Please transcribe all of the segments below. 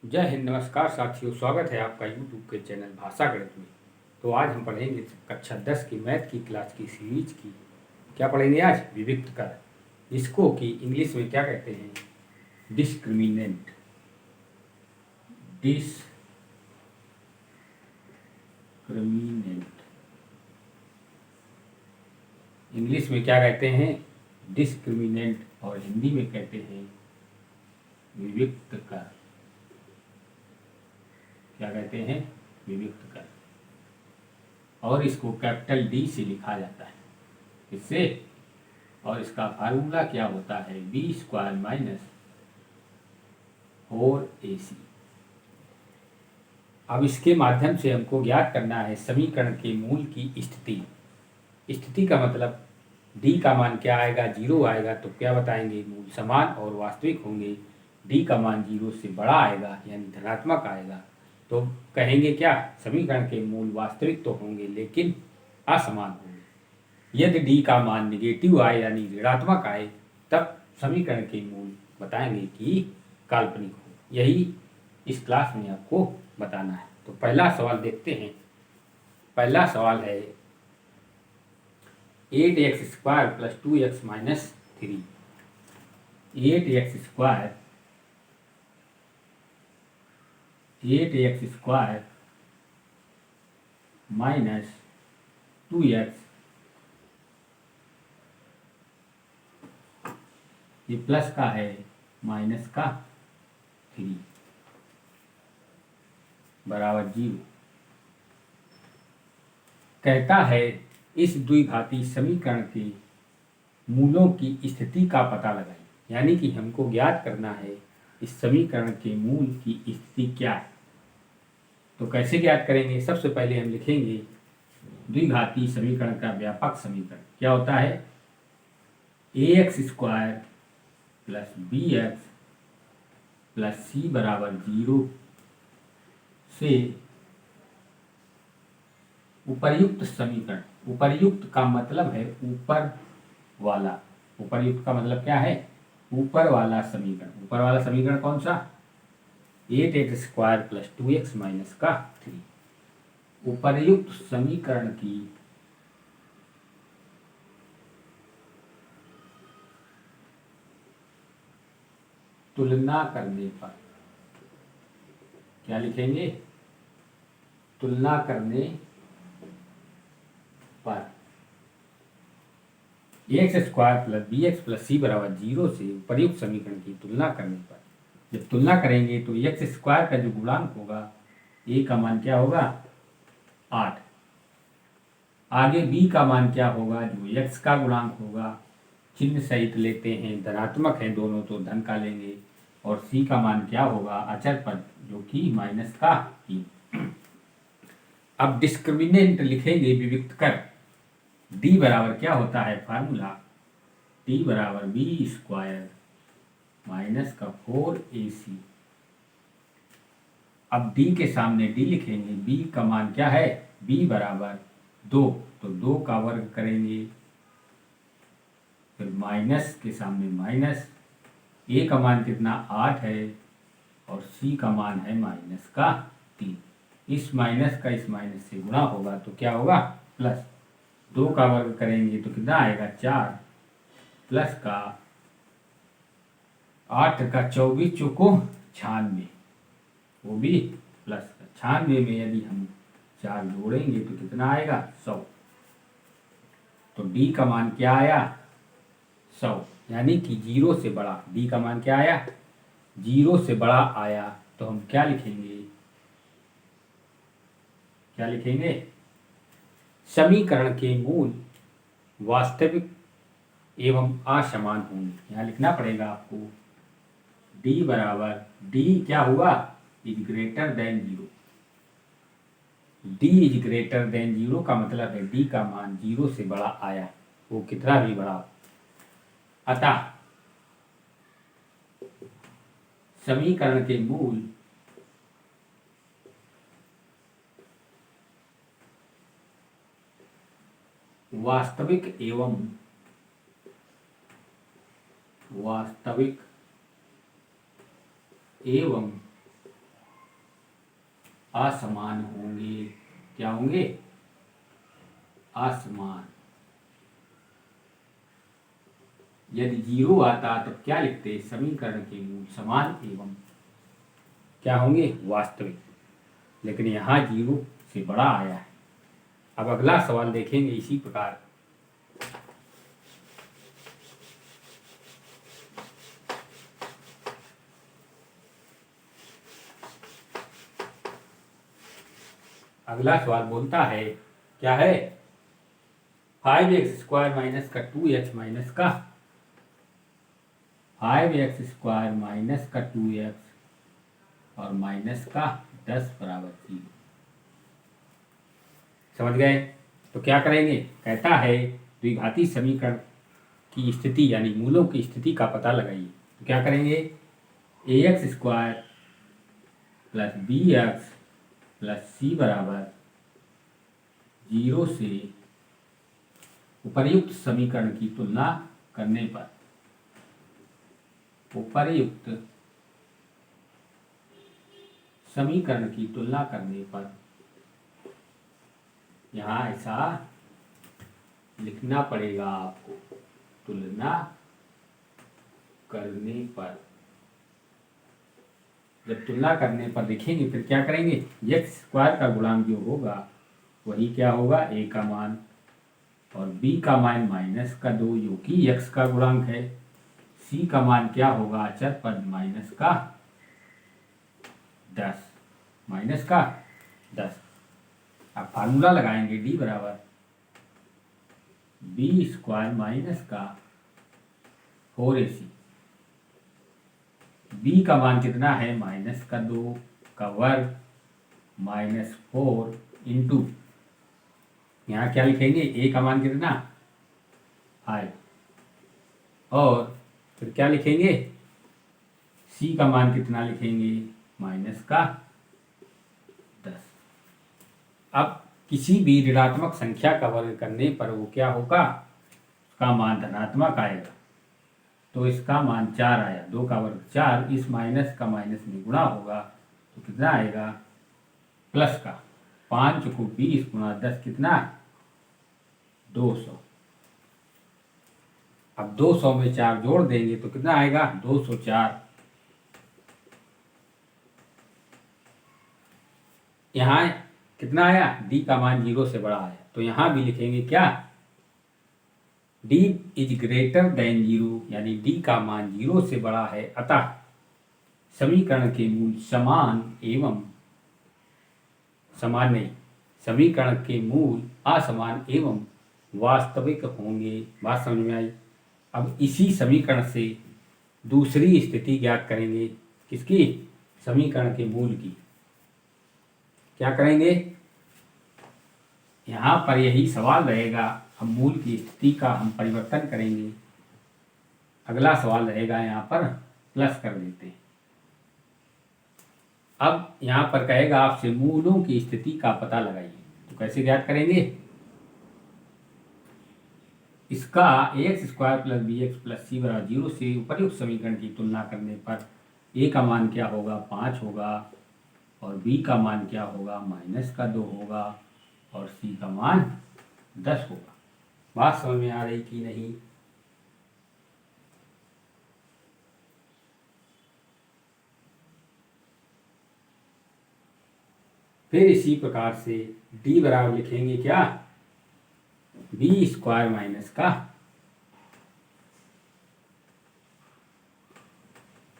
जय हिंद। नमस्कार साथियों, स्वागत है आपका यूट्यूब के चैनल भाषा गणित में। तो आज हम पढ़ेंगे कक्षा 10 की मैथ की क्लास की सीरीज की। क्या पढ़ेंगे आज? विविक्त कर, जिसको कि इंग्लिश में क्या कहते हैं? डिस्क्रिमिनेंट। डिस्क्रिमिनेंट इंग्लिश में क्या कहते हैं? डिस्क्रिमिनेंट। और हिंदी में कहते हैं विविक्त कर। क्या कहते हैं? विविक्त कर। और इसको कैपिटल डी से लिखा जाता है। इससे और इसका फार्मूला क्या होता है? B square minus 4ac। अब इसके माध्यम से हमको ज्ञात करना है समीकरण के मूल की स्थिति। स्थिति का मतलब डी का मान क्या आएगा? 0 आएगा। तो क्या बताएंगे? मूल समान और वास्तविक होंगे। डी का मान 0 से बड़ा आएगा यानी धनात्मक आएगा तो कहेंगे क्या? समीकरण के मूल वास्तविक तो होंगे लेकिन असमान होंगे। यदि डी का मान निगेटिव आए यानी ऋणात्मक आए तब समीकरण के मूल बताएंगे कि काल्पनिक हो। यही इस क्लास में आपको बताना है। तो पहला सवाल देखते हैं। पहला सवाल है 8x² + 2x - 3। 8x² - 2x, ये प्लस का है माइनस का 3 बराबर 0। कहता है इस द्विघाती समीकरण के मूलों की स्थिति का पता लगाएं। यानी कि हमको ज्ञात करना है इस समीकरण के मूल की स्थिति क्या है। तो कैसे ज्ञात करेंगे? सबसे पहले हम लिखेंगे द्विघाती समीकरण का व्यापक समीकरण क्या होता है? ax² + bx + c बराबर 0 से उपर्युक्त समीकरण। उपर्युक्त का मतलब है ऊपर वाला। उपर्युक्त का मतलब क्या है? ऊपर वाला समीकरण। ऊपर वाला समीकरण कौन सा? 8x² + 2x - 3। उपर्युक्त समीकरण की तुलना करने पर क्या लिखेंगे? तुलना करने पर ax² + bx + c बराबर 0 से उपर्युक्त समीकरण की तुलना करने पर, जब तुलना करेंगे तो x² का जो गुणांक होगा a का मान क्या होगा? 8। आगे b का मान क्या होगा? जो x का गुणांक होगा, चिन्ह सहित लेते हैं, धनात्मक हैं दोनों तो धन का लेंगे। और c का मान क्या होगा? अचर पद जो कि माइनस का 3। अब डिस्क्रिमिनेंट लिखेंगे विविक्त कर। d बराबर क्या होता है? फार्मूला d बराबर b² माइनस का 4ac। अब d के सामने d लिखेंगे। b का मान क्या है? b बराबर 2, तो 2 का वर्ग करेंगे, फिर माइनस के सामने माइनस। a का मान कितना? 8 है और c का मान है माइनस का 3। इस माइनस का इस माइनस से गुणा होगा तो क्या होगा? प्लस। 2 का वर्ग करेंगे तो कितना आएगा? 4 प्लस का 8 का 24 चौको 96, वो भी प्लस का 96 में यदि हम 4 जोड़ेंगे तो कितना आएगा? 100। तो d का मान क्या आया? 100। यानी कि 0 से बड़ा। d का मान क्या आया? 0 से बड़ा आया। तो हम क्या लिखेंगे? क्या लिखेंगे? समीकरण के मूल वास्तविक एवं असमान होंगे। यहाँ लिखना पड़ेगा आपको d बराबर d क्या हुआ? Is greater than 0। d is greater than 0 का मतलब है d का मान 0 से बड़ा आया, वो कितना भी बड़ा। अतः समीकरण के मूल वास्तविक एवं असमान होंगे। क्या होंगे? असमान। यदि 0 आता तब क्या लिखते? समीकरण के मूल समान एवं क्या होंगे? वास्तविक। लेकिन यहाँ 0 से बड़ा आया है। अब अगला सवाल देखेंगे इसी प्रकार। अगला सवाल बोलता है, क्या है? 5x² माइनस का 2x माइनस का 5x² माइनस का 2x और माइनस का 10 बराबर 0। समझ गए? तो क्या करेंगे? कहता है द्विघाती समीकरण की स्थिति यानी मूलों की स्थिति का पता लगाइए। तो क्या करेंगे? ax² plus bx plus c बराबर 0 से उपर्युक्त समीकरण की तुलना करने पर उपर्युक्त समीकरण की तुलना करने पर यहाँ ऐसा लिखना पड़ेगा आपको, तुलना करने पर। जब तुलना करने पर लिखेंगे फिर क्या करेंगे? x² का गुणांक जो होगा वही क्या होगा? a का मान और b का मान माइनस का 2 जो कि x का गुणांक है। c का मान क्या होगा? अचर पद माइनस का 10 माइनस का 10। अब फार्मूला लगाएंगे d बराबर b² माइनस का 4ac। b का मान कितना है? माइनस का 2 का वर्ग माइनस 4 इंटू यहाँ क्या लिखेंगे? a का मान कितना? 5 और फिर क्या लिखेंगे? c का मान कितना लिखेंगे? माइनस का 10। अब किसी भी ऋणात्मक संख्या का वर्ग करने पर वो क्या होगा? उसका मान धनात्मक आएगा। तो इसका मान 4 आया। 2 का वर्ग 4, इस माइनस का माइनस में गुणा होगा तो कितना आएगा? प्लस का 5 को 20 गुणा 10 कितना? 200। अब 200 में 4 जोड़ देंगे तो कितना आएगा? 204। यहाँ कितना आया? d का मान 0 से बड़ा आया। तो यहाँ भी लिखेंगे क्या? d इज ग्रेटर देन 0 यानी d का मान 0 से बड़ा है, अतः समीकरण के मूल समान एवं समान नहीं, समीकरण के मूल असमान एवं वास्तविक होंगे। बात समझ में आई? अब इसी समीकरण से दूसरी स्थिति ज्ञात करेंगे। किसकी? समीकरण के मूल की। क्या करेंगे? यहाँ पर यही सवाल रहेगा। हम मूल की स्थिति का हम परिवर्तन करेंगे। अगला सवाल रहेगा यहाँ पर प्लस कर देते हैं। अब यहाँ पर कहेगा आपसे मूलों की स्थिति का पता लगाइए। तो कैसे ज्ञात करेंगे? इसका ax² plus bx plus c बराबर 0 से उपर्युक्त समीकरण की तुलना करने पर a का मान क्या होगा? 5 होगा और b का मान क्या होगा? माइनस का 2 होगा और c का मान 10 होगा। बात समझ में आ रही कि नहीं? फिर इसी प्रकार से d बराबर लिखेंगे क्या? b² माइनस का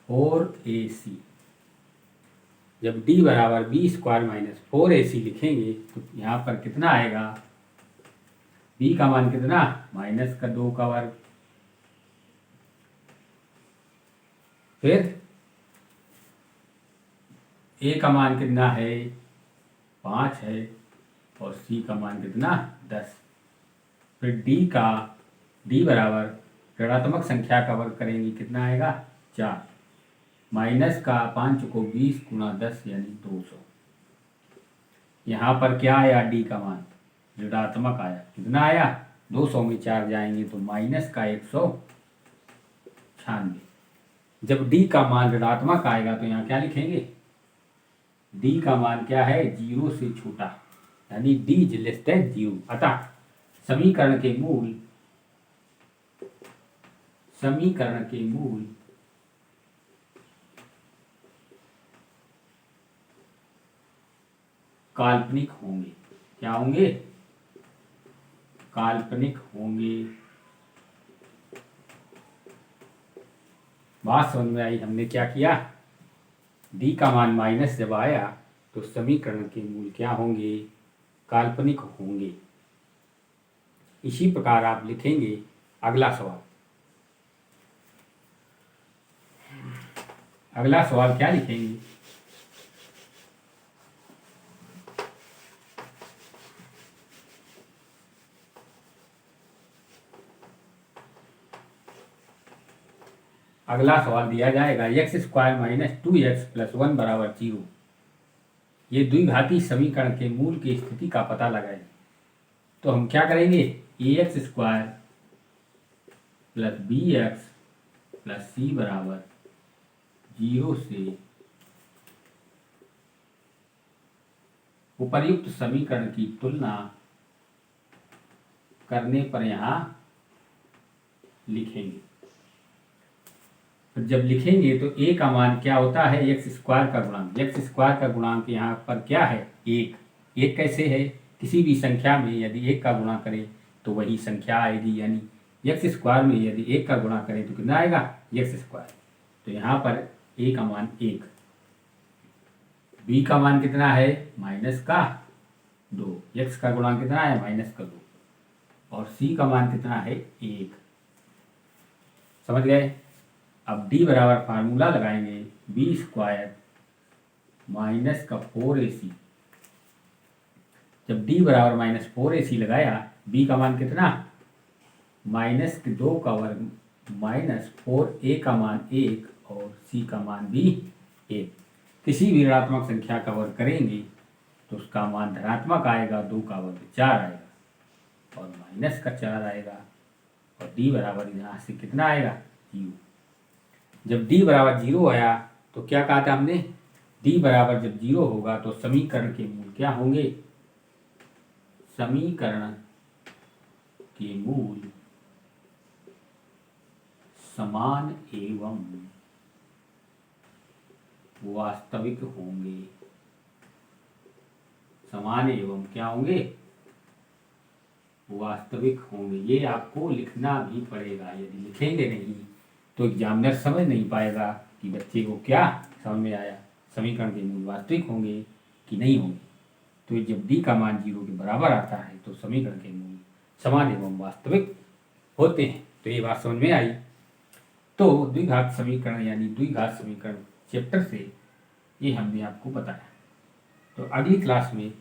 4ac। जब d बराबर b² माइनस 4ac लिखेंगे तो यहाँ पर कितना आएगा? b का मान कितना? माइनस का 2 का वर्ग। फिर a का मान कितना है? 5 है और c का मान कितना? 10। फिर d बराबर ऋणात्मक संख्या का वर्ग करेंगे, कितना आएगा? 4 माइनस का 5 को 20 गुणा 10 यानी 200। यहाँ पर क्या आया? d का मान ऋणात्मक आया। कितना आया? 200 में 4 जाएंगे तो माइनस का 196। जब d का मान ऋणात्मक आएगा तो यहाँ क्या लिखेंगे? डी का मान क्या है, 0 से छोटा, यानी डी इज लेस देन 0। अतः समीकरण के मूल काल्पनिक होंगे। क्या होंगे, काल्पनिक होंगे। बात समझ में आई। हमने क्या किया, डी का मान माइनस जब आया तो समीकरण के मूल क्या होंगे, काल्पनिक होंगे। इसी प्रकार आप लिखेंगे अगला सवाल। अगला सवाल क्या लिखेंगे, अगला सवाल दिया जाएगा x square minus 2x plus 1 बराबर 0। ये द्विघाती समीकरण के मूल की स्थिति का पता लगाएं। तो हम क्या करेंगे, A X square plus B X plus C बराबर 0 से उपर्युक्त समीकरण की तुलना करने पर यहाँ लिखेंगे। तो जब लिखेंगे तो a का मान क्या होता है, एक्स स्क्वायर का गुणांक। एक्स स्क्वायर का गुणांक यहाँ पर क्या है, 1। 1 कैसे है, किसी भी संख्या में यदि 1 का गुणा करें तो वही संख्या आएगी, यानी एक्स स्क्वायर में यदि 1 का गुणा करें तो कितना आएगा, एक्स स्क्वायर। तो यहाँ पर a का मान 1, b का मान कितना है, माइनस का 2, x का गुणांक कितना है, माइनस का 2, और c का मान कितना है, 1। समझ गए। अब d बराबर फार्मूला लगाएंगे, बी स्क्वायर माइनस का 4ac। जब d बराबर माइनस 4ac लगाया, b का मान कितना, माइनस के 2 का वर्ग माइनस 4a का मान 1 और c का मान भी 1। किसी भी ऋणात्मक संख्या का वर्ग करेंगे तो उसका मान धनात्मक आएगा, 2 का वर्ग 4 आएगा और माइनस का 4 आएगा, और d बराबर यहाँ से कितना आएगा, 0। जब d बराबर 0 आया तो क्या कहा था हमने, d बराबर जब 0 होगा तो समीकरण के मूल क्या होंगे, समीकरण के मूल समान एवं वास्तविक होंगे। समान एवं क्या होंगे, वास्तविक होंगे। ये आपको लिखना भी पड़ेगा, यदि लिखेंगे नहीं तो एग्जामिनर समझ नहीं पाएगा कि बच्चे को क्या समझ में आया, समीकरण के मूल वास्तविक होंगे कि नहीं होंगे। तो जब d का मान 0 के बराबर आता है तो समीकरण के मूल समान एवं वास्तविक होते हैं। तो ये बात समझ में आई। तो द्विघात समीकरण यानी द्विघात समीकरण चैप्टर से ये हमने आपको बताया। तो अगली क्लास में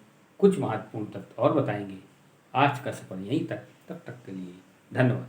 कुछ महत्वपूर्ण तथ्य और बताएंगे। आज का सफर यहीं तक, तब तक के लिए धन्यवाद।